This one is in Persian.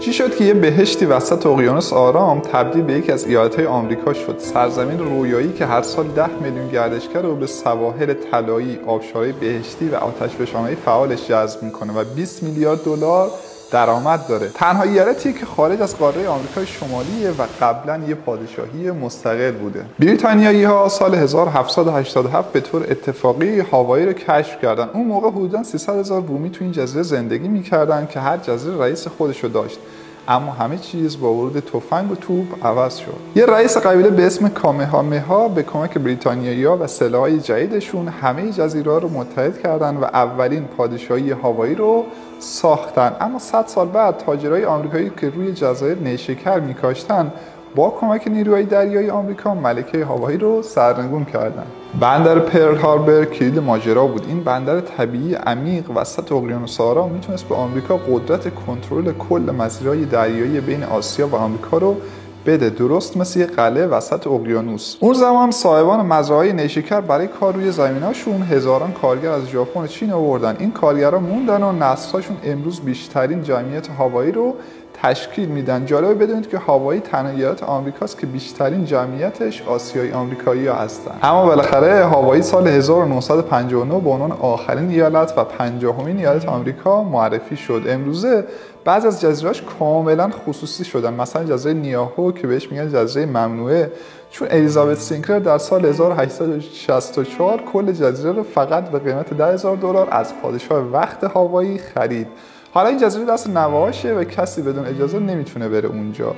چی شد که یه بهشتی وسط اقیانوس آرام تبدیل به یکی از ایالت‌های آمریکا شد؟ سرزمین رویایی که هر سال 10 میلیون گردشگر رو به سواحل طلایی، آبشارهای بهشتی و آتشفشان‌های فعالش جذب میکنه و 20 میلیارد دلار درآمد داره. تنها ایالتی که خارج از قاره آمریکای شمالیه و قبلا یه پادشاهی مستقل بوده. بریتانیایی‌ها سال 1787 به طور اتفاقی هاوایی رو کشف کردن. اون موقع حدوداً 300,000 بومی تو این جزیره زندگی می‌کردن که هر جزیره رئیس خودشو داشت. اما همه چیز با ورود تفنگ و توپ عوض شد. یه رئیس قبیله به اسم کامهامها به کمک بریتانیایی‌ها و سلاح‌های جدیدشون همه جزیره‌ها رو متحد کردن و اولین پادشاهی هاوایی رو ساختن. اما 100 سال بعد تاجرای آمریکایی که روی جزایر نیشکر می‌کاشتن با کمک نیروهای دریایی آمریکا ملکه هاوایی رو سرنگون کردن. بندر پرل هاربر کلید ماجرا بود. این بندر طبیعی عمیق وسط اقیانوس آرام میتونست به آمریکا قدرت کنترل کل مسیرهای دریایی بین آسیا و آمریکا رو بده، درست مثل یه قلعه وسط اقیانوس. اون زمان صاحبان مزرعه‌های نیشکر برای کار روی زمیناشون هزاران کارگر از ژاپن و چین آوردن. این کارگرها موندن و نسل‌هاشون امروز بیشترین جمعیت هاوایی رو تشکیل میدن. جالبه بدونید که هاوایی تنها ایالت آمریکاست که بیشترین جمعیتش آسیایی آمریکایی‌ها هستن. اما بالاخره هاوایی سال 1959 به عنوان آخرین ایالت و 50مین ایالت آمریکا معرفی شد. امروزه بعضی از جزیره‌اش کاملا خصوصی شدن، مثلا جزیره نیاهو که بهش میگن جزیره ممنوعه، چون الیزابت سینکلر در سال 1864 کل جزیره رو فقط به قیمت $10,000 از پادشاه وقت هاوایی خرید. حالا این جزیره دست نوه‌هاشه و کسی بدون اجازه نمیتونه بره اونجا.